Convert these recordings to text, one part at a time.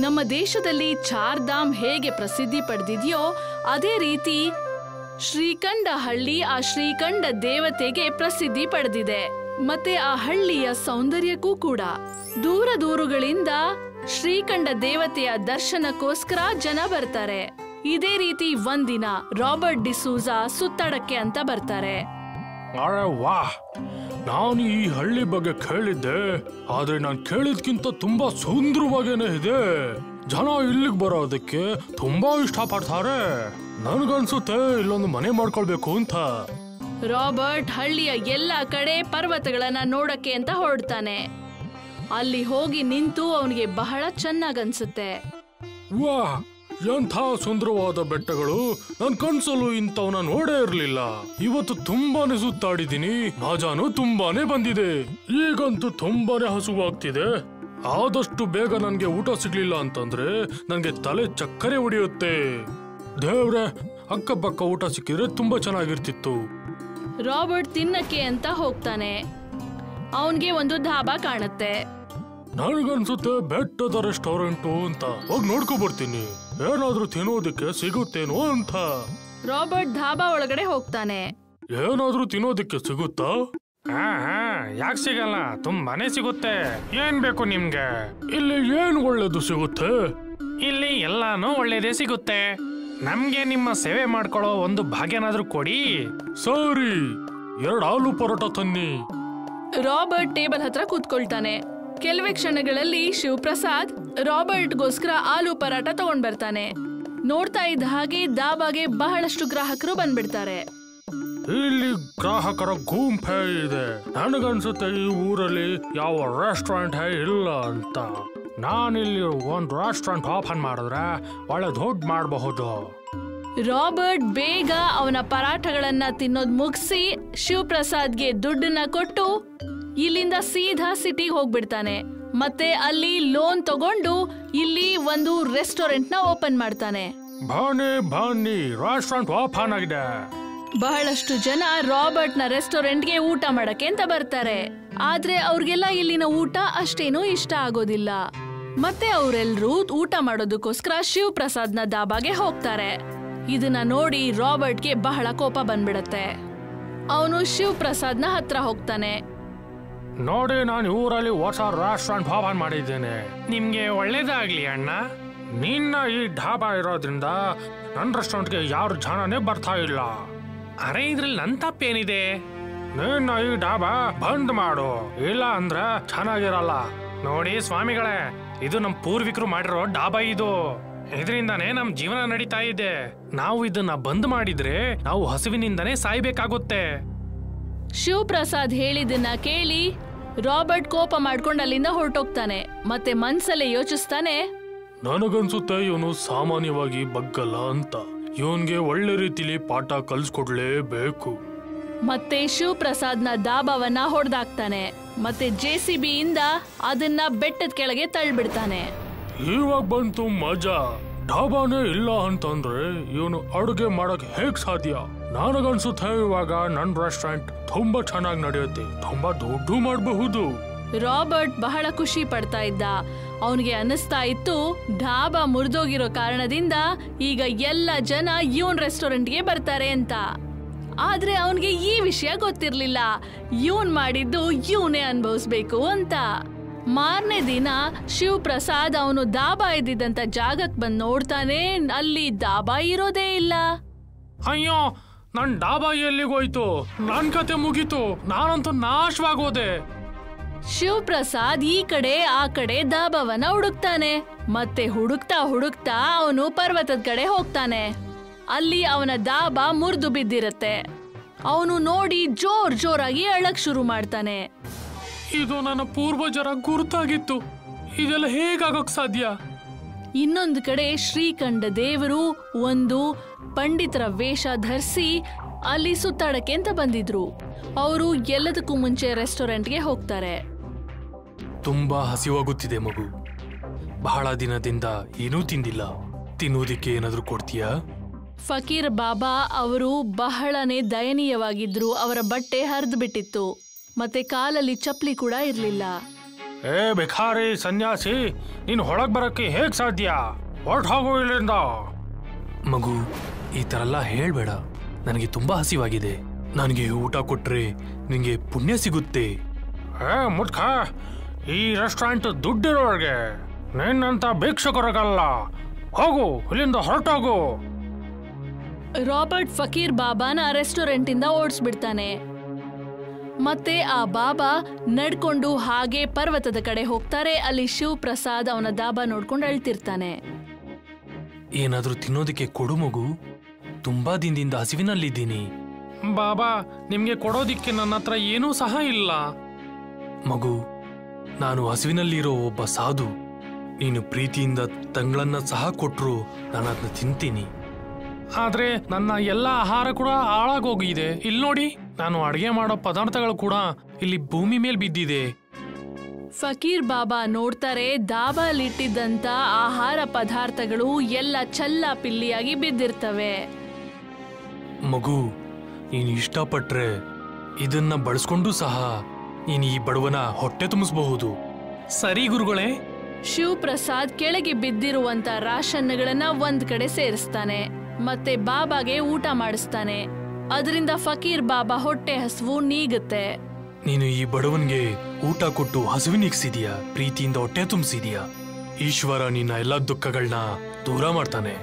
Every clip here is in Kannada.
ನಮ್ಮ ದೇಶದಲ್ಲಿ ಚಾರ್ಧಾಮ್ ಹೇಗೆ ಪ್ರಸಿದ್ಧಿ ಪಡೆದಿದೆಯೋ ಅದೇ ರೀತಿ ಶ್ರೀಕಂಠ ಹಳ್ಳಿ ಆ ಶ್ರೀಕಂಠ ದೇವತೆಗೆ ಪ್ರಸಿದ್ಧಿ ಪಡೆದಿದೆ. ಮತ್ತೆ ಆ ಹಳ್ಳಿಯ ಸೌಂದರ್ಯಕ್ಕೂ ಕೂಡ ದೂರ ದೂರುಗಳಿಂದ ಶ್ರೀಕಂಠ ದೇವತೆಯ ದರ್ಶನಕ್ಕೋಸ್ಕರ ಜನ ಬರ್ತಾರೆ. ಇದೇ ರೀತಿ ಒಂದಿನ ರಾಬರ್ಟ್ ಡಿಸೂಜಾ ಸುತ್ತಾಡಕ್ಕೆ ಅಂತ ಬರ್ತಾರೆ. ಅರೆ ವಾಹ್, ನಾನು ಈ ಹಳ್ಳಿ ಬಗ್ಗೆ ಕೇಳಿದ್ದೆ, ಆದ್ರೆ ನಾನು ಕೇಳಿದ್ಕಿಂತ ತುಂಬಾ ಸುಂದರವಾಗೇನೆ ಇದೆ. ಜನ ಇಲ್ಲಿಗೆ ಬರೋದಕ್ಕೆ ತುಂಬಾ ಇಷ್ಟಪಡ್ತಾರೆ. ನನ್ಗನ್ಸುತ್ತೆ ಇಲ್ಲೊಂದು ಮನೆ ಮಾಡ್ಕೊಳ್ಬೇಕು ಅಂತ. ರಾಬರ್ಟ್ ಹಳ್ಳಿಯ ಎಲ್ಲಾ ಕಡೆ ಪರ್ವತಗಳನ್ನ ನೋಡಕ್ಕೆ ಅಂತ ಹೊರಡ್ತಾನೆ. ಅಲ್ಲಿ ಹೋಗಿ ನಿಂತು ಅವನಿಗೆ ಬಹಳ ಚೆನ್ನಾಗನ್ಸುತ್ತೆ. ವಾಹ್, ಎಂಥ ಸುಂದರವಾದ ಬೆಟ್ಟಗಳು! ನನ್ ಕನ್ಸಲ್ಲೂ ಇಂಥವನ್ನ ನೋಡೇ ಇರ್ಲಿಲ್ಲ. ಇವತ್ತು ತುಂಬಾನೇ ಸುತ್ತಾಡಿದೀನಿ, ಮಜಾನು ತುಂಬಾನೇ ಬಂದಿದೆ. ಈಗಂತೂ ತುಂಬಾನೇ ಹಸುವಾಗ್ತಿದೆ. ಆದಷ್ಟು ಬೇಗ ನನ್ಗೆ ಊಟ ಸಿಗ್ಲಿಲ್ಲ ಅಂತಂದ್ರೆ ನನ್ಗೆ ತಲೆ ಚಕ್ಕರೆ ಹೊಡೆಯುತ್ತೆ. ದೇವ್ರೆ, ಅಕ್ಕಪಕ್ಕ ಊಟ ಸಿಕ್ಕಿದ್ರೆ ತುಂಬಾ ಚೆನ್ನಾಗಿರ್ತಿತ್ತು. ರಾಬರ್ಟ್ ತಿನ್ನಕ್ಕೆ ಅಂತ ಹೋಗ್ತಾನೆ. ಅವನ್ಗೆ ಒಂದು ಧಾಬಾ ಕಾಣುತ್ತೆ. ನನಗನ್ಸುತ್ತೆ ಬೆಟ್ಟದ ರೆಸ್ಟೋರೆಂಟು ಅಂತ. ಹೋಗಿ ನೋಡ್ಕೊ ಬರ್ತೀನಿ, ಏನಾದ್ರೂ ತಿನ್ನೋದಕ್ಕೆ ಸಿಗುತ್ತೇನೋ ಅಂತ. ರಾಬರ್ಟ್ ಧಾಬಾ ಒಳಗಡೆ ಹೋಗ್ತಾನೆ. ಏನಾದ್ರೂ ತಿನ್ನೋದಕ್ಕೆ ಸಿಗುತ್ತಾ? ಯಾಕೆ ಸಿಗಲ್ಲ, ತುಂಬಾನೇ ಸಿಗುತ್ತೆ. ಏನ್ ಬೇಕು ನಿಮ್ಗೆ? ಇಲ್ಲಿ ಏನ್ ಒಳ್ಳೇದು ಸಿಗುತ್ತೆ? ಇಲ್ಲಿ ಎಲ್ಲಾನು ಒಳ್ಳೇದೇ ಸಿಗುತ್ತೆ. ನಮ್ಗೆ ನಿಮ್ಮ ಸೇವೆ ಮಾಡ್ಕೊಳ್ಳೋ ಒಂದು ಭಾಗ್ಯನಾದ್ರೂ ಕೊಡಿ. ಸರಿ, 2 ಆಲೂ ಪರೋಟ ತನ್ನಿ. ರಾಬರ್ಟ್ ಟೇಬಲ್ ಹತ್ರ ಕೂತ್ಕೊಳ್ತಾನೆ. ಕೆಲವೇ ಕ್ಷಣಗಳಲ್ಲಿ ಶಿವಪ್ರಸಾದ್ ರಾಬರ್ಟ್ಗೋಸ್ಕರ ಆಲೂ ಪರಾಟ ತಗೊಂಡ್ ಬರ್ತಾನೆ. ನೋಡ್ತಾ ಇದ್ದ ಹಾಗೆ ದಾಬಾಗೆ ಬಹಳಷ್ಟು ಗ್ರಾಹಕರು ಬಂದ್ಬಿಡ್ತಾರೆ. ಇಲ್ಲಿ ಗ್ರಾಹಕರ ಗುಂಪೇ ಇದೆ. ನನಗನ್ಸುತ್ತೆ ಈ ಊರಲ್ಲಿ ಯಾವ ರೆಸ್ಟೋರೆಂಟ್ ಇಲ್ಲ ಅಂತ. ನಾನಿಲ್ಲಿ ಒಂದು ರೆಸ್ಟೋರೆಂಟ್ ಓಪನ್ ಮಾಡಿದ್ರೆ ಒಳ್ಳೆ ದುಡ್ಡು ಮಾಡಬಹುದು. ರಾಬರ್ಟ್ ಬೇಗ ಅವನ ಪರಾಠಗಳನ್ನ ತಿನ್ನೋದ್ ಮುಗಿಸಿ ಶಿವಪ್ರಸಾದ್ಗೆ ದುಡ್ಡನ್ನ ಕೊಟ್ಟು ಇಲ್ಲಿಂದ ಸೀದಾ ಸಿಟಿಗೆ ಹೋಗ್ಬಿಡ್ತಾನೆ. ಮತ್ತೆ ಅಲ್ಲಿ ಲೋನ್ ತಗೊಂಡು ಇಲ್ಲಿ ಒಂದು ರೆಸ್ಟೋರೆಂಟ್ ನ ಓಪನ್ ಮಾಡ್ತಾನೆ. ಬನ್ನಿ, ರೆಸ್ಟೋರೆಂಟ್ ಓಪನ್ ಆಗಿದೆ. ಬಹಳಷ್ಟು ಜನ ರಾಬರ್ಟ್ ನ ರೆಸ್ಟೋರೆಂಟ್ಗೆ ಊಟ ಮಾಡಕ್ಕೆ ಅಂತ ಬರ್ತಾರೆ. ಆದ್ರೆ ಅವ್ರಿಗೆಲ್ಲ ಇಲ್ಲಿನ ಊಟ ಅಷ್ಟೇನೂ ಇಷ್ಟ ಆಗೋದಿಲ್ಲ. ಮತ್ತೆ ಅವರೆಲ್ಲರೂ ಊಟ ಮಾಡೋದಕ್ಕೋಸ್ಕರ ಶಿವಪ್ರಸಾದ್ ನ ದಾಬಾಗೆ ಹೋಗ್ತಾರೆ. ಇದನ್ನ ನೋಡಿ ರಾಬರ್ಟ್ಗೆ ಬಹಳ ಕೋಪ ಬಂದ್ಬಿಡತ್ತೆ. ಅವನು ಶಿವಪ್ರಸಾದ್ ನ ಹತ್ರ ಹೋಗ್ತಾನೆ. ನೋಡಿ, ನಾನು ಊರಲ್ಲಿ ಹೊಸ ರೆಸ್ಟೋರೆಂಟ್ ಓಪನ್ ಮಾಡಿದ್ದೇನೆ. ನಿಮ್ಗೆ ಒಳ್ಳೇದಾಗ್ಲಿ ಅಣ್ಣ. ನಿನ್ನ ಈ ಢಾಬಾ ಇರೋದ್ರಿಂದ ನನ್ನ ರೆಸ್ಟೋರೆಂಟ್ಗೆ ಯಾರು ಜನನೇ ಬರ್ತಾ ಇಲ್ಲ. ಅರೆ, ಇದ್ರಲ್ಲಿ ನನ್ ತಪ್ಪೇನಿದೆ? ನಿನ್ನ ಈ ಢಾಬಾ ಬಂದ್ ಮಾಡು, ಇಲ್ಲ ಅಂದ್ರೆ ಚೆನ್ನಾಗಿರಲ್ಲ. ನೋಡಿ ಸ್ವಾಮಿಗಳೇ, ಇದು ನಮ್ ಪೂರ್ವಿಕರು ಮಾಡಿರೋ ಡಾಬಾ. ಇದರಿಂದಾನೇ ನಮ್ ಜೀವನ ನಡೀತಾ ಇದೆ. ನಾವು ಇದನ್ನ ಬಂದ್ ಮಾಡಿದ್ರೆ ನಾವು ಹಸಿವಿನಿಂದನೇ ಸಾಯ್ಬೇಕಾಗುತ್ತೆ. ಶಿವಪ್ರಸಾದ್ ಹೇಳಿದ್ದನ್ನ ಕೇಳಿ ರಾಬರ್ಟ್ ಕೋಪ ಮಾಡ್ಕೊಂಡು ಅಲ್ಲಿಂದ ಹೊರಟೋಗ್ತಾನೆ. ಮತ್ತೆ ಮನ್ಸಲ್ಲೇ ಯೋಚಿಸ್ತಾನೆ, ನನಗನ್ಸುತ್ತೆ ಇವನು ಸಾಮಾನ್ಯವಾಗಿ ಬಗ್ಗಲ್ಲ ಅಂತ. ಇವನ್ಗೆ ಒಳ್ಳೆ ರೀತಿಲಿ ಪಾಠ ಕಲ್ಸ್ಕೊಡ್ಲೇಬೇಕು. ಮತ್ತೆ ಶಿವಪ್ರಸಾದ್ನ ದಾಬಾವನ್ನ ಹೊಡೆದಾಕ್ತಾನೆ. ಮತ್ತೆ JCB ಇಂದ ಅದನ್ನ ಬೆಟ್ಟದ ಕೆಳಗೆ ತಳ್ಳಿಬಿಡ್ತಾನೆ. ಇವಾಗ ಬಂತು ಮಜಾ. ಢಾಬಾನೇ ಇಲ್ಲ ಅಂತಂದ್ರೆ ಇವನು ಅಡುಗೆ ಮಾಡಕ್ ಹೇಗ್ ಸಾಧ್ಯ? ನನಗನ್ಸುತ್ತೆ ಇವಾಗ ನನ್ ರೆಸ್ಟೋರೆಂಟ್ ತುಂಬಾ ಚೆನ್ನಾಗಿ ನಡೆಯುತ್ತೆ, ತುಂಬಾ ದುಡ್ಡು ಮಾಡಬಹುದು. ರಾಬರ್ಟ್ ಬಹಳ ಖುಷಿ ಪಡ್ತಾ ಇದ್ದ. ಅವನಿಗೆ ಅನಿಸ್ತಾ ಇತ್ತು ಢಾಬಾ ಮುರಿದೋಗಿರೋ ಕಾರಣದಿಂದ ಈಗ ಎಲ್ಲ ಜನ ಇವನ್ ರೆಸ್ಟೋರೆಂಟ್ಗೆ ಬರ್ತಾರೆ ಅಂತ. ಆದ್ರೆ ಅವನಿಗೆ ಈ ವಿಷಯ ಗೊತ್ತಿರ್ಲಿಲ್ಲ, ಇವನ್ ಮಾಡಿದ್ದು ಇವನೇ ಅನುಭವಿಸ್ಬೇಕು ಅಂತ. ಮಾರನೇ ದಿನ ಶಿವಪ್ರಸಾದ್ ಅವನು ದಾಬಾ ಇದ್ದಿದ್ದಂತ ಜಾಗಕ್ಕೆ ಬಂದು ನೋಡ್ತಾನೆ. ಅಲ್ಲಿ ದಾಬಾ ಇರೋದೇ ಇಲ್ಲ. ಅಯ್ಯೋ, ನನ್ ಡಾಬಾ ಎಲ್ಲಿಗೋಯ್ತು? ನನ್ ಕತೆ ಮುಗೀತು, ನಾನಂತೂ ನಾಶವಾಗೋದೆ. ಶಿವಪ್ರಸಾದ್ ಈ ಕಡೆ ಆ ಕಡೆ ದಾಬಾವನ್ನ ಹುಡುಕ್ತಾನೆ. ಮತ್ತೆ ಹುಡುಕ್ತಾ ಹುಡುಕ್ತಾ ಅವನು ಪರ್ವತದ ಕಡೆ ಹೋಗ್ತಾನೆ. ಅಲ್ಲಿ ಅವನ ದಾಬಾ ಮುರಿದು ಬಿದ್ದಿರತ್ತೆ. ಅವನು ನೋಡಿ ಜೋರಾಗಿ ಅಳಕ್ ಶುರು ಮಾಡ್ತಾನೆ. ಇದು ನನ್ನ ಪೂರ್ವಜರ ಗುರುತಾಗಿತ್ತು, ಇದೆಲ್ಲ ಹೇಗಾಗಕ್ ಸಾಧ್ಯ? ಇನ್ನೊಂದು ಕಡೆ ಶ್ರೀಕಂಠ ದೇವರು ಒಂದು ಪಂಡಿತರ ವೇಷ ಧರಿಸಿ ಅಲ್ಲಿ ಸುತ್ತಾಡಕ್ಕೆ ಅಂತ ಬಂದಿದ್ರು. ಅವರು ಎಲ್ಲದಕ್ಕೂ ಮುಂಚೆ ರೆಸ್ಟೋರೆಂಟ್ಗೆ ಹೋಗ್ತಾರೆ. ತುಂಬಾ ಹಸಿವಾಗುತ್ತಿದೆ ಮಗು, ಬಹಳ ದಿನದಿಂದ ಏನೂ ತಿಂದಿಲ್ಲ, ತಿನ್ನೋದಿಕ್ಕೆ ಏನಾದ್ರೂ ಕೊಡ್ತೀಯಾ? ಫಕೀರ್ ಬಾಬಾ ಅವರು ಬಹಳನೇ ದಯನೀಯವಾಗಿದ್ರು. ಅವರ ಬಟ್ಟೆ ಹರಿದು ಬಿಟ್ಟಿತ್ತು, ಮತ್ತೆ ಕಾಲಲ್ಲಿ ಚಪ್ಪಲಿ ಕೂಡ ಇರ್ಲಿಲ್ಲ. ಏ ಭಿಖಾರಿ ಸನ್ಯಾಸಿ, ನೀನು ಹೊರಗೆ ಬರಕ್ಕೆ ಹೇಗ್ ಸಾಧ್ಯ? ಹೊರಟು ಹೋಗು ಇಲ್ಲಿಂದ. ಮಗು, ಈ ತರ ಎಲ್ಲ ಹೇಳ್ಬೇಡ. ನನಗೆ ತುಂಬಾ ಹಸಿವಾಗಿದೆ. ನನಗೆ ಊಟ ಕೊಟ್ರೆ ನಿಂಗೆ ಪುಣ್ಯ ಸಿಗುತ್ತೆ. ಏ ಮುಟ್ಕ, ಈ ರೆಸ್ಟೋರೆಂಟ್ ದುಡ್ಡಿರೋರ್ಗೆ, ನಿನ್ನಂತ ಭಿಕ್ಷುಕರಿಗಲ್ಲ. ಹೋಗು ಇಲ್ಲಿಂದ, ಹೊರಟೋಗು. ರಾಬರ್ಟ್ ಫಕೀರ್ ಬಾಬಾನ ರೆಸ್ಟೋರೆಂಟ್ ಇಂದ ಓಡಿಸ್ಬಿಡ್ತಾನೆ. ಮತ್ತೆ ಆ ಬಾಬಾ ನಡ್ಕೊಂಡು ಹಾಗೆ ಪರ್ವತದ ಕಡೆ ಹೋಗ್ತಾರೆ. ಅಲ್ಲಿ ಶಿವ್ ಪ್ರಸಾದ್ ಅವನ ದಾಬಾ ನೋಡ್ಕೊಂಡು ಅಳ್ತಿರ್ತಾನೆ. ಏನಾದ್ರೂ ತಿನ್ನೋದಕ್ಕೆ ಕೊಡು ಮಗು, ತುಂಬಾ ದಿನದಿಂದ ಹಸಿವಿನಲ್ಲಿದ್ದೀನಿ. ಬಾಬಾ, ನಿಮ್ಗೆ ಕೊಡೋದಿಕ್ಕೆ ನನ್ನ ಹತ್ರ ಏನೂ ಸಹ ಇಲ್ಲ. ಮಗು, ನಾನು ಹಸಿವಿನಲ್ಲಿರೋ ಒಬ್ಬ ಸಾಧು. ನೀನು ಪ್ರೀತಿಯಿಂದ ತಂಗಳನ್ನ ಸಹ ಕೊಟ್ರು ನಾನು ಅದನ್ನ ತಿಂತೀನಿ. ಆದ್ರೆ ನನ್ನ ಎಲ್ಲ ಆಹಾರ ಕೂಡ ಹಾಳಾಗೋಗಿದೆ. ಇಲ್ಲಿ ನೋಡಿ, ನಾನು ಅಡಿಗೆ ಮಾಡೋ ಪದಾರ್ಥಗಳು ಕೂಡ ಇಲ್ಲಿ ಭೂಮಿ ಮೇಲೆ ಬಿದ್ದಿದೆ. ಫಕೀರ್ ಬಾಬಾ ನೋಡ್ತಾರೆ, ದಾಬಾಲಿಟ್ಟಿದ್ದಂತ ಆಹಾರ ಪದಾರ್ಥಗಳು ಎಲ್ಲ ಚಲ್ಲ ಪಿಲ್ಲಿಯಾಗಿ ಬಿದ್ದಿರ್ತವೆ. ಮಗು, ನೀನು ಇಷ್ಟಪಟ್ರೆ ಇದನ್ನ ಬಳಸ್ಕೊಂಡು ಸಹ ನೀನು ಈ ಬಡವನ ಹೊಟ್ಟೆ ತುಂಬಿಸಬಹುದು. ಸರಿ ಗುರುಗಳೇ. ಶಿವ್ ಪ್ರಸಾದ್ ಕೆಳಗೆ ಬಿದ್ದಿರುವಂತ ರಾಷನ್ಗಳನ್ನ ಒಂದ್ ಕಡೆ ಸೇರಿಸ್ತಾನೆ. ಮತ್ತೆ ಬಾಬಾಗೆ ಊಟ ಮಾಡಿಸ್ತಾನೆ. ಅದರಿಂದ ಫಕೀರ್ ಬಾಬಾ ಹೊಟ್ಟೆ ಹಸಿವು ನೀಗುತ್ತೆ. ನೀನು ಈ ಬಡವನ್ಗೆ ಊಟ ಕೊಟ್ಟು ಹಸಿವು ನೀಗಿಸಿದೀಯಾ, ಪ್ರೀತಿಯಿಂದ ಹೊಟ್ಟೆ ತುಂಬಿಸಿದೀಯಾ. ಈಶ್ವರ ನಿನ್ನ ಎಲ್ಲ ದುಃಖಗಳನ್ನ ದೂರ ಮಾಡ್ತಾನೆ.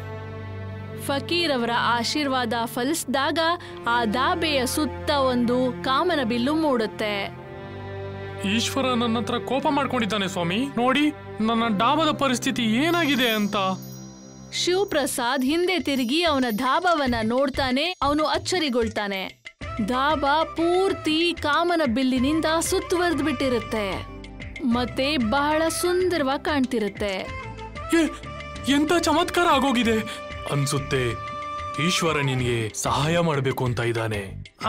ಫಕೀರ್ ಅವರ ಆಶೀರ್ವಾದ ಫಲಿಸಿದಾಗ ಆ ದಾಬೆಯ ಸುತ್ತ ಒಂದು ಕಾಮನ ಬಿಲ್ಲು ಮೂಡುತ್ತೆ. ಈಶ್ವರ ನನ್ನ ಹತ್ರ ಕೋಪ ಮಾಡ್ಕೊಂಡಿದ್ದಾನೆ ಸ್ವಾಮಿ. ನೋಡಿ ನನ್ನ ಡಾಬಾದ ಪರಿಸ್ಥಿತಿ ಏನಾಗಿದೆ ಅಂತ. ಶಿವ್ ಪ್ರಸಾದ್ ಹಿಂದೆ ತಿರುಗಿ ಅವನ ಧಾಬಾವನ್ನ ನೋಡ್ತಾನೆ. ಅವನು ಅಚ್ಚರಿಗೊಳ್ತಾನೆ. ಧಾಬಾ ಪೂರ್ತಿ ಕಾಮನ ಬಿಲ್ಲಿನಿಂದ ಸುತ್ತುವರೆದು ಬಿಟ್ಟಿರುತ್ತೆ. ಮತ್ತೆ ಬಹಳ ಸುಂದರವಾಗಿ ಕಾಣ್ತಿರುತ್ತೆ. ಎಂತ ಚಮತ್ಕಾರ ಆಗೋಗಿದೆ ಅನ್ಸುತ್ತೆ. ಈಶ್ವರ ನಿನ್ಗೆ ಸಹಾಯ ಮಾಡಬೇಕು ಅಂತ ಇದ್ದಾನೆ.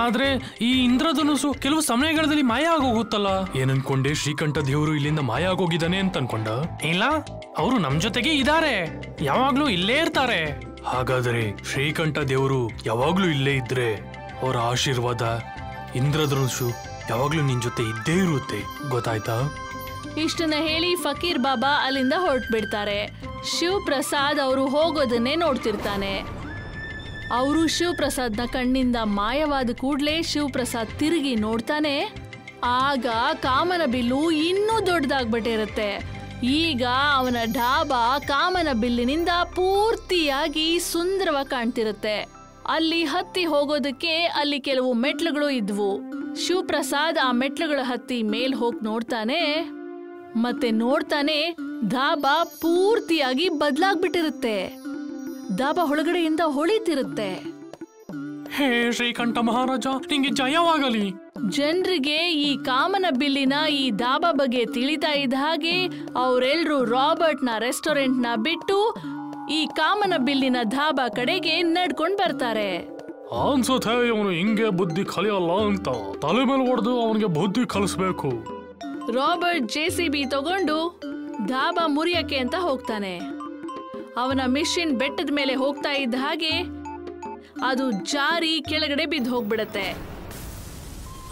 ಆದ್ರೆ ಈ ಇಂದ್ರಧನುಸು ಕೆಲವು ಸಮಯಗಳಲ್ಲಿ ಮಾಯ ಆಗೋಗುತ್ತಲ್ಲ. ಏನನ್ಕೊಂಡೆ? ಶ್ರೀಕಂಠ ದೇವರು ಇಲ್ಲಿಂದ ಮಾಯ ಆಗೋಗಿದ್ದಾನೆ ಅಂತ ಅನ್ಕೊಂಡ? ಇಲ್ಲ, ಅವರು ನಮ್ ಜೊತೆಗೆ ಇದ್ದಾರೆ, ಯಾವಾಗ್ಲೂ ಇಲ್ಲೇ ಇರ್ತಾರೆ. ಹಾಗಾದ್ರೆ ಶ್ರೀಕಂಠ ದೇವರು ಯಾವಾಗ್ಲೂ ಇಲ್ಲೇ ಇದ್ರೆ ಅವರ ಆಶೀರ್ವಾದ, ಇಂದ್ರಧನುಷು ಯಾವಾಗ್ಲೂ ನಿನ್ ಜೊತೆ ಇದ್ದೇ ಇರುತ್ತೆ. ಗೊತ್ತಾಯ್ತಾ? ಇಷ್ಟನ್ನ ಹೇಳಿ ಫಕೀರ್ ಬಾಬಾ ಅಲ್ಲಿಂದ ಹೊರಟ್ಬಿಡ್ತಾರೆ. ಶಿವ್ ಪ್ರಸಾದ್ ಅವರು ಹೋಗೋದನ್ನೇ ನೋಡ್ತಿರ್ತಾನೆ. ಅವರು ಶಿವ್ ಪ್ರಸಾದ್ನ ಕಣ್ಣಿಂದ ಮಾಯವಾದ ಕೂಡ್ಲೆ ಶಿವ್ ಪ್ರಸಾದ್ ತಿರುಗಿ ನೋಡ್ತಾನೆ. ಆಗ ಕಾಮನ ಬಿಲ್ಲು ಇನ್ನೂ ದೊಡ್ಡದಾಗ್ಬಿಟ್ಟಿರುತ್ತೆ. ಈಗ ಅವನ ಢಾಬಾ ಕಾಮನ ಬಿಲ್ಲಿನಿಂದ ಪೂರ್ತಿಯಾಗಿ ಸುಂದರವಾಗಿ ಕಾಣ್ತಿರುತ್ತೆ. ಅಲ್ಲಿ ಹತ್ತಿ ಹೋಗೋದಕ್ಕೆ ಅಲ್ಲಿ ಕೆಲವು ಮೆಟ್ಲುಗಳು ಇದ್ವು. ಶಿವ್ ಪ್ರಸಾದ್ ಆ ಮೆಟ್ಲುಗಳ ಹತ್ತಿ ಮೇಲ್ ಹೋಗಿ ನೋಡ್ತಾನೆ. ಮತ್ತೆ ನೋಡ್ತಾನೆ, ಧಾಬಾ ಪೂರ್ತಿಯಾಗಿ ಬದಲಾಗ್ಬಿಟ್ಟಿರುತ್ತೆ. ಧಾಬಾ ಒಳಗಡೆಯಿಂದ ಹೊಳಿತಿರುತ್ತೆ. ಹೇ ಶ್ರೀಕಂಠ ಮಹಾರಾಜ, ನಿಂಗೆ ಜಯವಾಗಲಿ. ಜನರಿಗೆ ಈ ಕಾಮನ ಬಿಲ್ಲಿನ ಈ ಧಾಬಾ ಬಗ್ಗೆ ತಿಳಿತಾ ಇದ್ದ ಹಾಗೆ ಅವರೆಲ್ಲರೂ ರಾಬರ್ಟ್ನ ರೆಸ್ಟೋರೆಂಟ್ನ ಬಿಟ್ಟು ಈ ಕಾಮನ ಬಿಲ್ಲಿನ ಧಾಬಾ ಕಡೆಗೆ ನಡ್ಕೊಂಡ್ ಬರ್ತಾರೆ. ಅನ್ಸುತ್ತೆ ಇವನು ಹಿಂಗೆ ಬುದ್ಧಿ ಕಲಿಯಲ್ಲ ಅಂತ ತಲೆ ಮೇಲೆ ಹೊಡೆದು ಅವನಿಗೆ ಬುದ್ಧಿ ಕಲಿಸ್ಬೇಕು. ರಾಬರ್ಟ್ JCB ತಗೊಂಡು ಧಾಬಾ ಮುರಿಯಕ್ಕೆ ಅಂತ ಹೋಗ್ತಾನೆ. ಅವನ ಮಿಷಿನ್ ಬೆಟ್ಟದ ಮೇಲೆ ಹೋಗ್ತಾ ಇದ್ದ ಹಾಗೆ ಅದು ಜಾರಿ ಕೆಳಗಡೆ ಬಿದ್ದು ಹೋಗ್ಬಿಡತ್ತೆ.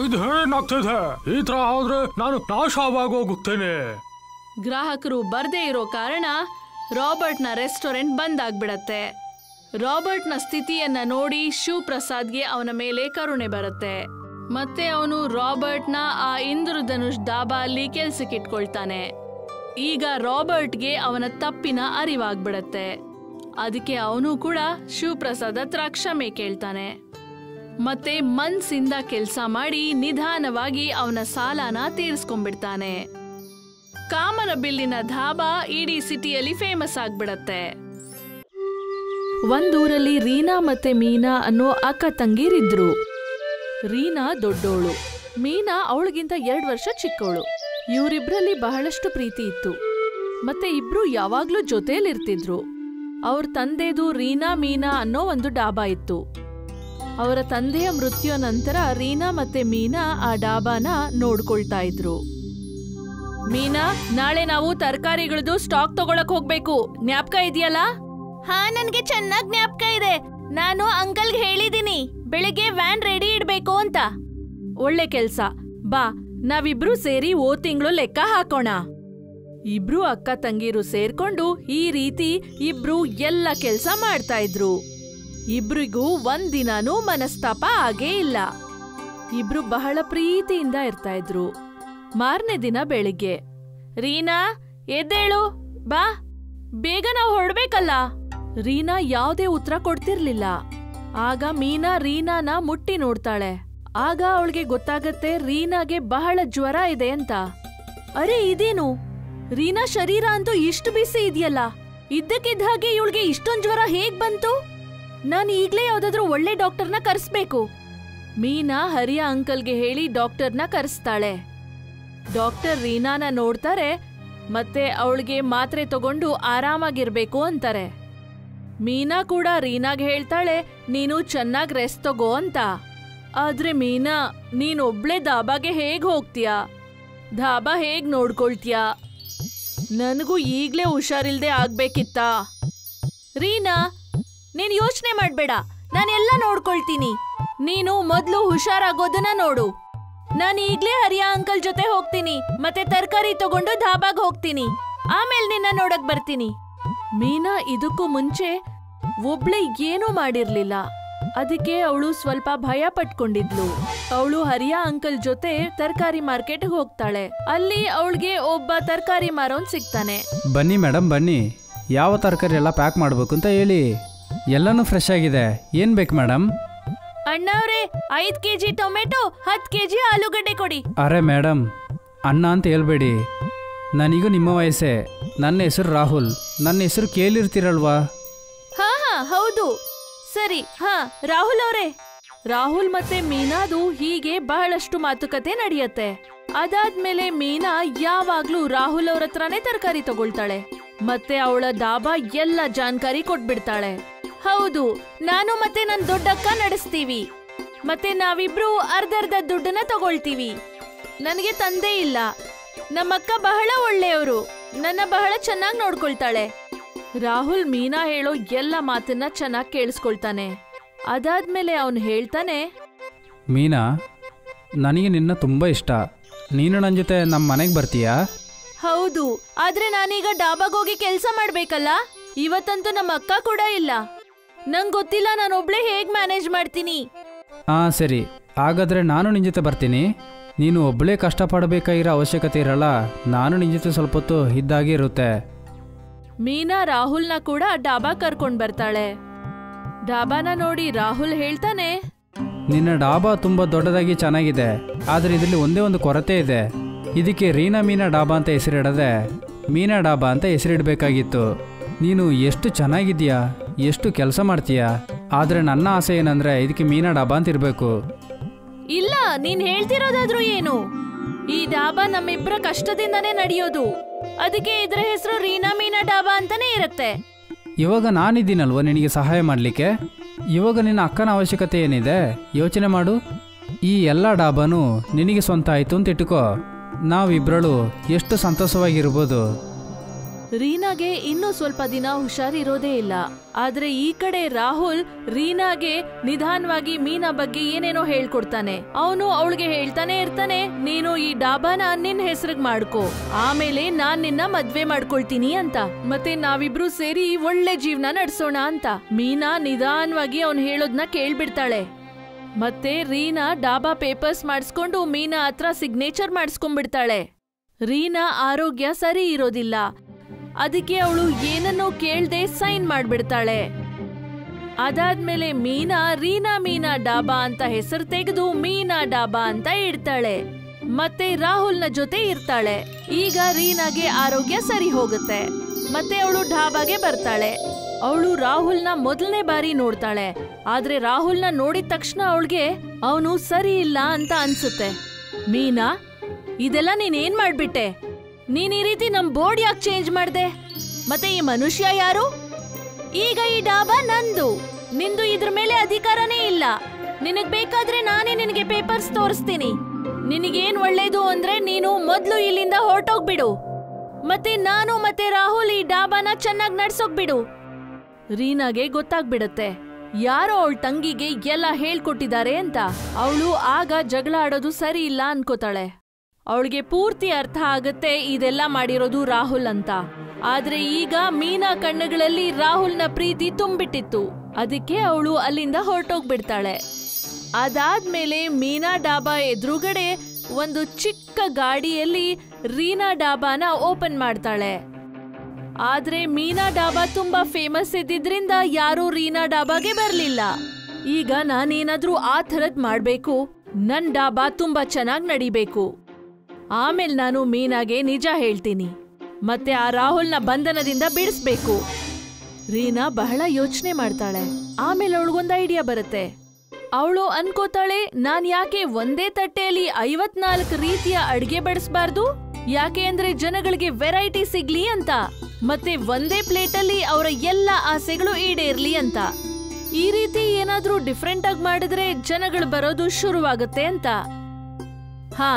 ಇದೇನಾಗ್ತಿದೆ? ಈ ತರ ಆದ್ರೆ ನಾನು ನಾಶವಾಗೋಗುತ್ತೇನೆ. ಗ್ರಾಹಕರು ಬರ್ದೇ ಇರೋ ಕಾರಣ ರಾಬರ್ಟ್ನ ರೆಸ್ಟೋರೆಂಟ್ ಬಂದ್ ಆಗ್ಬಿಡತ್ತೆ. ರಾಬರ್ಟ್ನ ಸ್ಥಿತಿಯನ್ನ ನೋಡಿ ಶಿವ್ ಪ್ರಸಾದ್ಗೆ ಅವನ ಮೇಲೆ ಕರುಣೆ ಬರುತ್ತೆ. ಮತ್ತೆ ಅವನು ರಾಬರ್ಟ್ನ ಆ ಇಂದ್ರಧನುಷ್ ದಾಬಾ ಅಲ್ಲಿ ಕೆಲ್ಸಕ್ಕಿಟ್ಕೊಳ್ತಾನೆ. ಈಗ ರಾಬರ್ಟ್ಗೆ ಅವನ ತಪ್ಪಿನ ಅರಿವಾಗ್ಬಿಡತ್ತೆ. ಅದಕ್ಕೆ ಅವನು ಕೂಡ ಶಿವ್ ಪ್ರಸಾದ್ ಹತ್ರ ಕ್ಷಮೆ ಕೇಳ್ತಾನೆ. ಮತ್ತೆ ಮನ್ಸಿಂದ ಕೆಲ್ಸ ಮಾಡಿ ನಿಧಾನವಾಗಿ ಅವನ ಸಾಲನ ತೀರಿಸ್ಕೊಂಡ್ಬಿಡ್ತಾನೆ. ಕಾಮನ ಬಿಲ್ಲಿನ ಧಾಬಾ ಇಡೀ ಸಿಟಿಯಲ್ಲಿ ಫೇಮಸ್ ಆಗ್ಬಿಡತ್ತೆ. ಒಂದೂರಲ್ಲಿ ರೀನಾ ಮತ್ತೆ ಮೀನಾ ಅನ್ನೋ ಅಕ್ಕ ತಂಗಿರಿದ್ರು. ರೀನಾ ದೊಡ್ಡೋಳು, ಮೀನಾ ಅವಳಿಗಿಂತ 2 ವರ್ಷ ಚಿಕ್ಕವಳು. ಇವರಿಬ್ರಲ್ಲಿ ಬಹಳಷ್ಟು ಪ್ರೀತಿ ಇತ್ತು. ಮತ್ತೆ ಇಬ್ರು ಯಾವಾಗ್ಲೂ ಜೊತೆಲಿರ್ತಿದ್ರು. ಅವ್ರ ತಂದೆದು ರೀನಾ ಮೀನಾ ಅನ್ನೋ ಒಂದು ಡಾಬಾ ಇತ್ತು. ಅವರ ತಂದೆಯ ಮೃತ್ಯು ನಂತರ ರೀನಾ ಮತ್ತೆ ಮೀನಾ ಆ ಡಾಬಾನ ನೋಡ್ಕೊಳ್ತಾ ಇದ್ರು. ಮೀನಾ, ನಾಳೆ ನಾವು ತರಕಾರಿಗಳದ್ದು ಸ್ಟಾಕ್ ತಗೊಳಕ್ ಹೋಗ್ಬೇಕು, ಜ್ಞಾಪಕ ಇದೆಯಲ್ಲ? ಹಾ, ನನ್ಗೆ ಚೆನ್ನಾಗ್ ಜ್ಞಾಪಕ ಇದೆ. ನಾನು ಅಂಕಲ್ಗೆ ಹೇಳಿದೀನಿ ಬೆಳಿಗ್ಗೆ ವ್ಯಾನ್ ರೆಡಿ ಇಡ್ಬೇಕು ಅಂತ. ಒಳ್ಳೆ ಕೆಲ್ಸ. ಬಾ, ನಾವಿಬ್ರು ಸೇರಿ ತಿಂಗಳು ಲೆಕ್ಕ ಹಾಕೋಣ. ಇಬ್ರು ಅಕ್ಕ ತಂಗಿರು ಸೇರ್ಕೊಂಡು ಈ ರೀತಿ ಇಬ್ರು ಎಲ್ಲ ಕೆಲ್ಸ ಮಾಡ್ತಾ ಇದ್ರು. ಇಬ್ರಿಗೂ ಒಂದಿನಾನೂ ಮನಸ್ತಾಪ ಆಗೇ ಇಲ್ಲ. ಇಬ್ರು ಬಹಳ ಪ್ರೀತಿಯಿಂದ ಇರ್ತಾ ಇದ್ರು. ಮಾರನೇ ದಿನ ಬೆಳಿಗ್ಗೆ, ರೀನಾ ಎದ್ದೇಳು, ಬಾ, ಬೇಗ ನಾವು ಹೊರಡ್ಬೇಕಲ್ಲ. ರೀನಾ ಯಾವುದೇ ಉತ್ತರ ಕೊಡ್ತಿರ್ಲಿಲ್ಲ. ಆಗ ಮೀನಾ ರೀನಾನ ಮುಟ್ಟಿ ನೋಡ್ತಾಳೆ. ಆಗ ಅವಳಿಗೆ ಗೊತ್ತಾಗತ್ತೆ ರೀನಾಗೆ ಬಹಳ ಜ್ವರ ಇದೆ ಅಂತ. ಅರೆ ಇದೇನು, ರೀನಾ ಶರೀರ ಅಂತೂ ಇಷ್ಟು ಬಿಸಿ ಇದೆಯಲ್ಲ, ಇದ್ದಕ್ಕಿದ್ದ ಹಾಗೆ ಇವಳಿಗೆ ಇಷ್ಟೊಂದ್ ಜ್ವರ ಹೇಗ್ ಬಂತು? ನಾನು ಈಗ್ಲೇ ಯಾವ್ದಾದ್ರೂ ಒಳ್ಳೆ ಡಾಕ್ಟರ್ನ ಕರೆಸ್ಬೇಕು. ಮೀನಾ ಹರಿಯ ಅಂಕಲ್ಗೆ ಹೇಳಿ ಡಾಕ್ಟರ್ನ ಕರೆಸ್ತಾಳೆ. ಡಾಕ್ಟರ್ ರೀನಾನ ನೋಡ್ತಾರೆ ಮತ್ತೆ ಅವಳಿಗೆ ಮಾತ್ರೆ ತಗೊಂಡು ಆರಾಮಾಗಿರ್ಬೇಕು ಅಂತಾರೆ. ಮೀನಾ ಕೂಡ ರೀನಾಗ್ ಹೇಳ್ತಾಳೆ, ನೀನು ಚೆನ್ನಾಗ್ ರೆಸ್ಟ್ ತಗೋ ಅಂತ. ಆದ್ರೆ ಮೀನಾ, ನೀನೊಬ್ಳೆ ಧಾಬಾಗೆ ಹೇಗ್ ಹೋಗ್ತೀಯಾ? ಧಾಬಾ ಹೇಗ್ ನೋಡ್ಕೊಳ್ತೀಯಾ? ನನಗೂ ಈಗ್ಲೇ ಹುಷಾರಿಲ್ದೆ ಆಗ್ಬೇಕಿತ್ತ. ರೀನಾ, ನೀನ್ ಯೋಚನೆ ಮಾಡ್ಬೇಡ, ನಾನೆಲ್ಲ ನೋಡ್ಕೊಳ್ತೀನಿ. ನೀನು ಮೊದ್ಲು ಹುಷಾರಾಗೋದನ್ನ ನೋಡು. ನಾನು ಈಗ್ಲೇ ಹರಿಯ ಅಂಕಲ್ ಜೊತೆ ಹೋಗ್ತೀನಿ, ಮತ್ತೆ ತರಕಾರಿ ತಗೊಂಡು ಧಾಬಾಗ್ ಹೋಗ್ತೀನಿ. ಆಮೇಲೆ ನಿನ್ನ ನೋಡಕ್ ಬರ್ತೀನಿ. ಮೀನಾ ಇದಕ್ಕೂ ಮುಂಚೆ ಒಬ್ಳೆ ಏನೂ ಮಾಡಿರ್ಲಿಲ್ಲ. ಅದಕ್ಕೆ ಅವಳು ಸ್ವಲ್ಪ ಭಯ ಪಟ್ಕೊಂಡಿದ್ಲು. ಅವಳು ಹರಿಯ ಅಂಕಲ್ ಜೊತೆ ತರಕಾರಿ ಮಾರ್ಕೆಟ್ ಹೋಗ್ತಾಳೆ. ಅಲ್ಲಿ ಅವಳಿಗೆ ಒಬ್ಬ ತರಕಾರಿ ಮಾರೋನ್ ಸಿಗ್ತಾನೆ. ಬನ್ನಿ ಮೇಡಮ್, ಬನ್ನಿ. ಯಾವ ತರಕಾರಿ ಎಲ್ಲ ಪ್ಯಾಕ್ ಮಾಡ್ಬೇಕು ಅಂತ ಹೇಳಿ. ಎಲ್ಲನೂ ಫ್ರೆಶ್ ಆಗಿದೆ. ಏನ್ ಬೇಕು ಮೇಡಮ್? ಅಣ್ಣವ್ರೆ, 5 ಕೆಜಿ ಟೊಮೆಟೊ, 10 ಕೆಜಿ ಆಲೂಗಡ್ಡೆ ಕೊಡಿ. ಅರೆ ಮೇಡಮ್, ಅಣ್ಣ ಅಂತ ಹೇಳ್ಬೇಡಿ. ನನೀಗ ನಿಮ್ಮ ವಯಸ್ಸೇ. ನನ್ನ ಹೆಸರು ರಾಹುಲ್. ನನ್ನ ಹೆಸರು ಕೇಳಿರ್ತೀರಲ್ವಾ? ಹಾ ಹೌದು. ಸರಿ, ರಾಹುಲ್ ಅವರೇ. ರಾಹುಲ್ ಮತ್ತೆ ಮೀನಾದು ಹೀಗೆ ಬಹಳಷ್ಟು ಮಾತುಕತೆ ನಡೆಯುತ್ತೆ. ಅದಾದ್ಮೇಲೆ ಮೀನಾ ಯಾವಾಗ್ಲೂ ರಾಹುಲ್ ಅವ್ರ ಹತ್ರನೇ ತರಕಾರಿ ತಗೊಳ್ತಾಳೆ. ಮತ್ತೆ ಅವಳ ಡಾಬಾ ಎಲ್ಲ ಜಾನ್ಕಾರಿ ಕೊಟ್ಬಿಡ್ತಾಳೆ. ಹೌದು, ನಾನು ಮತ್ತೆ ನನ್ ದೊಡ್ಡಕ್ಕ ನಡೆಸ್ತೀವಿ. ಮತ್ತೆ ನಾವಿಬ್ರು ಅರ್ಧರ್ಧ ದುಡ್ಡನ್ನ ತಗೊಳ್ತೀವಿ. ನನಗೆ ತಂದೆ ಇಲ್ಲ. ನಮ್ಮಕ್ಕ ಬಹಳ ಒಳ್ಳೆಯವರು, ನನ್ನ ಬಹಳ ಚೆನ್ನಾಗಿ ನೋಡ್ಕೊಳ್ತಾಳೆ. ರಾಹುಲ್ ಮೀನಾ ಹೇಳೋ ಎಲ್ಲ ಮಾತನ್ನ ಚೆನ್ನಾಗಿ ಕೇಳಿಸ್ಕೊಳ್ತಾನೆ. ಅದಾದ್ಮೇಲೆ ಅವನು ಹೇಳ್ತಾನೆ, ಮೀನಾ, ನನಗೆ ನಿನ್ನ ತುಂಬ ಇಷ್ಟ. ನೀನು ನನ್ನ ಜೊತೆ ನಮ್ಮ ಮನೆಗೆ ಬರ್ತೀಯಾ? ಹೌದು, ಆದ್ರೆ ನಾನೀಗ ಡಾಬಾಗ್ ಹೋಗಿ ಕೆಲಸ ಮಾಡ್ಬೇಕಲ್ಲ. ಇವತ್ತಂತೂ ನಮ್ಮ ಅಕ್ಕ ಕೂಡ ಇಲ್ಲ. ನಂಗೆ ಗೊತ್ತಿಲ್ಲ ನಾನೊಬ್ಳೆ ಹೇಗ್ ಮ್ಯಾನೇಜ್ ಮಾಡ್ತೀನಿ. ಸರಿ, ಹಾಗಾದ್ರೆ ನಾನು ನಿನ್ನ ಜೊತೆ ಬರ್ತೀನಿ. ನೀನು ಒಬ್ಬಳೇ ಕಷ್ಟಪಡಬೇಕಾಗಿರೋ ಅವಶ್ಯಕತೆ ಇರಲ್ಲ. ನಾನು ನಿನ್ನ ಜೊತೆ ಸ್ವಲ್ಪ ಹೊತ್ತು ಇದ್ದಾಗೆ ಇರುತ್ತೆ. ಮೀನಾ ರಾಹುಲ್ನ ಕೂಡ ಡಾಬಾ ಕರ್ಕೊಂಡ್ ಬರ್ತಾಳೆ. ಡಾಬಾನ ನೋಡಿ ರಾಹುಲ್ ಹೇಳ್ತಾನೆ, ನಿನ್ನ ಡಾಬಾ ತುಂಬ ದೊಡ್ಡದಾಗಿ ಚೆನ್ನಾಗಿದೆ. ಆದರೆ ಇದರಲ್ಲಿ ಒಂದೇ ಒಂದು ಕೊರತೆ ಇದೆ. ಇದಕ್ಕೆ ರೀನಾ ಮೀನಾ ಡಾಬಾ ಅಂತ ಹೆಸರಿಡದೆ ಮೀನಾ ಡಾಬಾ ಅಂತ ಹೆಸರಿಡಬೇಕಾಗಿತ್ತು. ನೀನು ಎಷ್ಟು ಚೆನ್ನಾಗಿದ್ದೀಯಾ, ಎಷ್ಟು ಕೆಲಸ ಮಾಡ್ತೀಯಾ. ಆದರೆ ನನ್ನ ಆಸೆ ಏನಂದ್ರೆ ಇದಕ್ಕೆ ಮೀನಾ ಡಾಬಾ ಅಂತ ಇರಬೇಕು. ಇಲ್ಲ, ನೀನ್ ಹೇಳ್ತಿರೋದಾದ್ರೂ ಏನು? ಈ ಡಾಬಾ ನಮ್ಮಿಬ್ಬರ ಕಷ್ಟದಿಂದನೇ ನಡೆಯೋದು. ಅದಕ್ಕೆ ಇದ್ರ ಹೆಸರು ರೀನಾ ಮೀನಾ ಡಾಬಾ ಅಂತಾನೆ ಇರುತ್ತೆ. ಇವಾಗ ನಾನಿದ್ದೀನಲ್ವ ನಿನಗೆ ಸಹಾಯ ಮಾಡಲಿಕ್ಕೆ. ಇವಾಗ ನಿನ್ನ ಅಕ್ಕನ ಅವಶ್ಯಕತೆ ಏನಿದೆ ಯೋಚನೆ ಮಾಡು. ಈ ಎಲ್ಲ ಡಾಬಾನು ನಿನಗೆ ಸ್ವಂತ ಆಯಿತು ಅಂತ ಇಟ್ಟುಕೋ. ನಾವಿಬ್ಬರಳು ಎಷ್ಟು ಸಂತೋಷವಾಗಿರ್ಬೋದು. ರೀನಾಗೆ ಇನ್ನೂ ಸ್ವಲ್ಪ ದಿನ ಹುಷಾರಿರೋದೇ ಇಲ್ಲ. ಆದ್ರೆ ಈ ಕಡೆ ರಾಹುಲ್ ರೀನಾಗೆ ನಿಧಾನವಾಗಿ ಮೀನಾ ಬಗ್ಗೆ ಏನೇನೋ ಹೇಳ್ಕೊಡ್ತಾನೆ. ಅವನು ಅವಳಿಗೆ ಹೇಳ್ತಾನೆ ಇರ್ತಾನೆ, ನೀನು ಈ ಡಾಬಾನ ನಿನ್ ಹೆಸರಿಗೆ ಮಾಡ್ಕೋ, ಆಮೇಲೆ ನಾನ್ ನಿನ್ನ ಮದ್ವೆ ಮಾಡ್ಕೊಳ್ತೀನಿ ಅಂತ. ಮತ್ತೆ ನಾವಿಬ್ರು ಸೇರಿ ಒಳ್ಳೆ ಜೀವನ ನಡ್ಸೋಣ ಅಂತ. ಮೀನಾ ನಿಧಾನವಾಗಿ ಅವನು ಹೇಳೋದ್ನ ಕೇಳ್ಬಿಡ್ತಾಳೆ. ಮತ್ತೆ ರೀನಾ ಡಾಬಾ ಪೇಪರ್ಸ್ ಮಾಡಿಸ್ಕೊಂಡು ಮೀನಾ ಹತ್ರ ಸಿಗ್ನೇಚರ್ ಮಾಡಿಸ್ಕೊಂಡ್ಬಿಡ್ತಾಳೆ. ರೀನಾ ಆರೋಗ್ಯ ಸರಿ ಇರೋದಿಲ್ಲ. ಅದಕ್ಕೆ ಅವಳು ಏನನ್ನೋ ಕೇಳ್ದೆ ಸೈನ್ ಮಾಡ್ಬಿಡ್ತಾಳೆ. ಅದಾದ್ಮೇಲೆ ಮೀನಾ ರೀನಾ ಮೀನಾ ಡಾಬಾ ಅಂತ ಹೆಸರು ತೆಗೆದು ಮೀನಾ ಡಾಬಾ ಅಂತ ಇಡ್ತಾಳೆ. ಮತ್ತೆ ರಾಹುಲ್ನ ಜೊತೆ ಇರ್ತಾಳೆ. ಈಗ ರೀನಾಗೆ ಆರೋಗ್ಯ ಸರಿ ಹೋಗುತ್ತೆ. ಮತ್ತೆ ಅವಳು ಡಾಬಾಗೆ ಬರ್ತಾಳೆ. ಅವಳು ರಾಹುಲ್ನ ಮೊದಲನೇ ಬಾರಿ ನೋಡ್ತಾಳೆ. ಆದ್ರೆ ರಾಹುಲ್ನ ನೋಡಿದ ತಕ್ಷಣ ಅವಳಿಗೆ ಅವನು ಸರಿ ಇಲ್ಲ ಅಂತ ಅನ್ಸುತ್ತೆ. ಮೀನಾ, ಇದೆಲ್ಲ ನೀನೇನ್ ಮಾಡ್ಬಿಟ್ಟೆ? ನೀನ್ ಈ ರೀತಿ ನಮ್ ಬೋರ್ಡ್ ಯಾಕೆ ಚೇಂಜ್ ಮಾಡ್ದೆ? ಮತ್ತೆ ಈ ಮನುಷ್ಯ ಯಾರು? ಈಗ ಈ ಡಾಬಾ ನಂದು, ನಿಂದು ಇದ್ರ ಮೇಲೆ ಅಧಿಕಾರನೇ ಇಲ್ಲ. ನಿನಗ್ ಬೇಕಾದ್ರೆ ನಾನೇ ನಿನಗೆ ಪೇಪರ್ಸ್ ತೋರಿಸ್ತೀನಿ. ನಿನಗೇನ್ ಒಳ್ಳೇದು ಅಂದ್ರೆ ನೀನು ಮೊದ್ಲು ಇಲ್ಲಿಂದ ಹೊರಟೋಗ್ಬಿಡು. ಮತ್ತೆ ನಾನು ಮತ್ತೆ ರಾಹುಲ್ ಈ ಡಾಬಾನ ಚೆನ್ನಾಗಿ ನಡ್ಸೋಗ್ಬಿಡು. ರೀನಾಗೆ ಗೊತ್ತಾಗ್ಬಿಡತ್ತೆ ಯಾರೋ ಅವಳ ತಂಗಿಗೆ ಎಲ್ಲ ಹೇಳ್ಕೊಟ್ಟಿದ್ದಾರೆ ಅಂತ. ಅವಳು ಆಗ ಜಗಳ ಆಡೋದು ಸರಿ ಇಲ್ಲ ಅನ್ಕೋತಾಳೆ. ಅವಳಿಗೆ ಪೂರ್ತಿ ಅರ್ಥ ಆಗತ್ತೆ ಇದೆಲ್ಲ ಮಾಡಿರೋದು ರಾಹುಲ್ ಅಂತ. ಆದ್ರೆ ಈಗ ಮೀನಾ ಕಣ್ಣುಗಳಲ್ಲಿ ರಾಹುಲ್ನ ಪ್ರೀತಿ ತುಂಬಿಟ್ಟಿತ್ತು. ಅದಕ್ಕೆ ಅವಳು ಅಲ್ಲಿಂದ ಹೊರಟೋಗ್ಬಿಡ್ತಾಳೆ. ಅದಾದ್ಮೇಲೆ ಮೀನಾ ಡಾಬಾ ಎದುರುಗಡೆ ಒಂದು ಚಿಕ್ಕ ಗಾಡಿಯಲ್ಲಿ ರೀನಾ ಡಾಬಾನ ಓಪನ್ ಮಾಡ್ತಾಳೆ. ಆದ್ರೆ ಮೀನಾ ಡಾಬಾ ತುಂಬಾ ಫೇಮಸ್ ಇದ್ದಿದ್ರಿಂದ ಯಾರೂ ರೀನಾ ಡಾಬಾಗೆ ಬರ್ಲಿಲ್ಲ. ಈಗ ನಾನೇನಾದ್ರೂ ಆ ಥರದ್ ಮಾಡ್ಬೇಕು, ನನ್ ಡಾಬಾ ತುಂಬಾ ಚೆನ್ನಾಗ್ ನಡಿಬೇಕು. ಆಮೇಲೆ ನಾನು ಮೀನಾಗೆ ನಿಜ ಹೇಳ್ತೀನಿ, ಮತ್ತೆ ಆ ರಾಹುಲ್ನ ಬಂಧನದಿಂದ ಬಿಡಿಸ್ಬೇಕು. ರೀನಾ ಬಹಳ ಯೋಚನೆ ಮಾಡ್ತಾಳೆ. ಆಮೇಲೆ ಅವಳಿಗೊಂದು ಐಡಿಯಾ ಬರುತ್ತೆ. ಅವಳು ಅನ್ಕೋತಾಳೆ, ನಾನ್ ಯಾಕೆ ಒಂದೇ ತಟ್ಟೆಯಲ್ಲಿ 54 ರೀತಿಯ ಅಡ್ಗೆ ಬಡಿಸ್ಬಾರ್ದು? ಯಾಕೆ ಅಂದ್ರೆ ಜನಗಳಿಗೆ ವೆರೈಟಿ ಸಿಗ್ಲಿ ಅಂತ, ಮತ್ತೆ ಒಂದೇ ಪ್ಲೇಟಲ್ಲಿ ಅವರ ಎಲ್ಲ ಆಸೆಗಳು ಈಡೇರ್ಲಿ ಅಂತ. ಈ ರೀತಿ ಏನಾದ್ರೂ ಡಿಫ್ರೆಂಟ್ ಆಗಿ ಮಾಡಿದ್ರೆ ಜನಗಳು ಬರೋದು ಶುರುವಾಗುತ್ತೆ ಅಂತ. ಹಾ,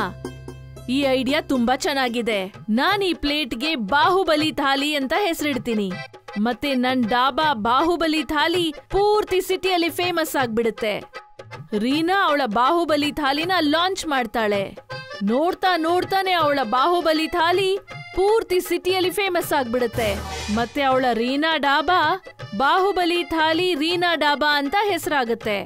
ಈ ಐಡಿಯಾ ತುಂಬಾ ಚೆನ್ನಾಗಿದೆ. ನಾನ್ ಈ ಪ್ಲೇಟ್ಗೆ ಬಾಹುಬಲಿ ಥಾಲಿ ಅಂತ ಹೆಸರಿಡ್ತೀನಿ. ಮತ್ತೆ ನನ್ ಡಾಬಾ ಬಾಹುಬಲಿ ಥಾಲಿ ಪೂರ್ತಿ ಸಿಟಿಯಲ್ಲಿ ಫೇಮಸ್ ಆಗ್ಬಿಡುತ್ತೆ. ರೀನಾ ಅವಳ ಬಾಹುಬಲಿ ಥಾಲಿನ ಲಾಂಚ್ ಮಾಡ್ತಾಳೆ. ನೋಡ್ತಾನೆ ಅವಳ ಬಾಹುಬಲಿ ಥಾಲಿ ಪೂರ್ತಿ ಸಿಟಿಯಲ್ಲಿ ಫೇಮಸ್ ಆಗ್ಬಿಡುತ್ತೆ. ಮತ್ತೆ ಅವಳ ರೀನಾ ಡಾಬಾ ಬಾಹುಬಲಿ ಥಾಲಿ ರೀನಾ ಡಾಬಾ ಅಂತ ಹೆಸರಾಗುತ್ತೆ.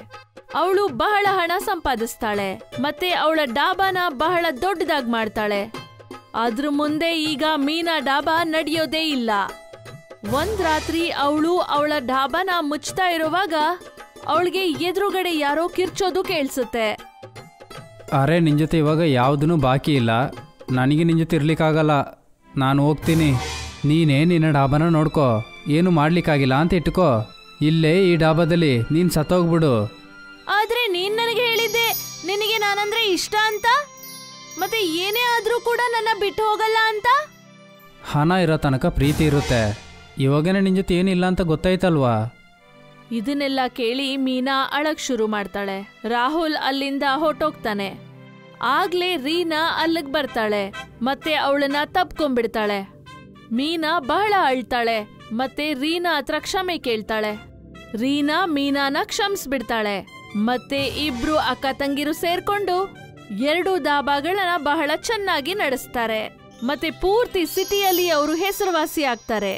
ಅವಳು ಬಹಳ ಹಣ ಸಂಪಾದಿಸ್ತಾಳೆ. ಮತ್ತೆ ಅವಳ ಡಾಬಾನ ಬಹಳ ದೊಡ್ಡದಾಗಿ ಮಾಡ್ತಾಳೆ. ಅದ್ರ ಮುಂದೆ ಈಗ ಮೀನಾ ಡಾಬಾ ನಡೆಯೋದೇ ಇಲ್ಲ. ಒಂದ್ ರಾತ್ರಿ ಅವಳು ಅವಳ ಡಾಬಾನ ಮುಚ್ತಾ ಇರುವಾಗ ಅವಳಿಗೆ ಎದುರುಗಡೆ ಯಾರೋ ಕಿರ್ಚೋದು ಕೇಳಿಸುತ್ತೆ. ಅರೆ, ನಿನ್ ಜೊತೆ ಇವಾಗ ಯಾವುದೂ ಬಾಕಿ ಇಲ್ಲ. ನನಗೆ ನಿನ್ ಜೊತೆ ಇರ್ಲಿಕ್ಕಾಗಲ್ಲ. ನಾನು ಹೋಗ್ತೀನಿ. ನೀನೇ ನಿನ್ನ ಡಾಬಾನ ನೋಡ್ಕೋ. ಏನು ಮಾಡ್ಲಿಕ್ಕಾಗಿಲ್ಲ ಅಂತ ಇಟ್ಕೋ. ಇಲ್ಲೇ ಈ ಡಾಬಾದಲ್ಲಿ ನೀನ್ ಸತ್ತೋಗ್ಬಿಡು. ಆದ್ರೆ ನೀನ್ ನನಗೆ ಹೇಳಿದ್ದೆ ನಿನಗೆ ನಾನಂದ್ರೆ ಇಷ್ಟ ಅಂತ, ಮತ್ತೆ ಏನೇ ಆದ್ರೂ ಕೂಡ ನನ್ನ ಬಿಟ್ಟು ಹೋಗಲ್ಲ ಅಂತ. ಹಣ ಇರೋ ತನಕ ಪ್ರೀತಿ ಇರುತ್ತೆ. ಇವಾಗನೇ ನಿನ್ ಜೊತೆ ಏನಿಲ್ಲ ಅಂತ ಗೊತ್ತಾಯ್ತಲ್ವಾ? ಇದನ್ನೆಲ್ಲ ಕೇಳಿ ಮೀನಾ ಅಳಕ್ ಶುರು ಮಾಡ್ತಾಳೆ. ರಾಹುಲ್ ಅಲ್ಲಿಂದ ಹೊರಟೋಗ್ತಾನೆ. ಆಗ್ಲೇ ರೀನಾ ಅಲ್ಲಿಗ್ ಬರ್ತಾಳೆ ಮತ್ತೆ ಅವಳನ್ನ ತಪ್ಕೊಂಡ್ಬಿಡ್ತಾಳೆ. ಮೀನಾ ಬಹಳ ಅಳ್ತಾಳೆ ಮತ್ತೆ ರೀನಾ ಹತ್ರ ಕ್ಷಮೆ ಕೇಳ್ತಾಳೆ. ರೀನಾ ಮೀನಾನ ಕ್ಷಮಿಸ್ಬಿಡ್ತಾಳೆ. ಮತ್ತೆ ಇಬ್ರು ಅಕ್ಕ ತಂಗಿರು ಸೇರ್ಕೊಂಡು 2 ಡಾಬಾಗಳನ್ನ ಬಹಳ ಚೆನ್ನಾಗಿ ನಡೆಸ್ತಾರೆ. ಮತ್ತೆ ಪೂರ್ತಿ ಸಿಟಿಯಲ್ಲಿ ಅವರು ಹೆಸರುವಾಸಿ ಆಗ್ತಾರೆ.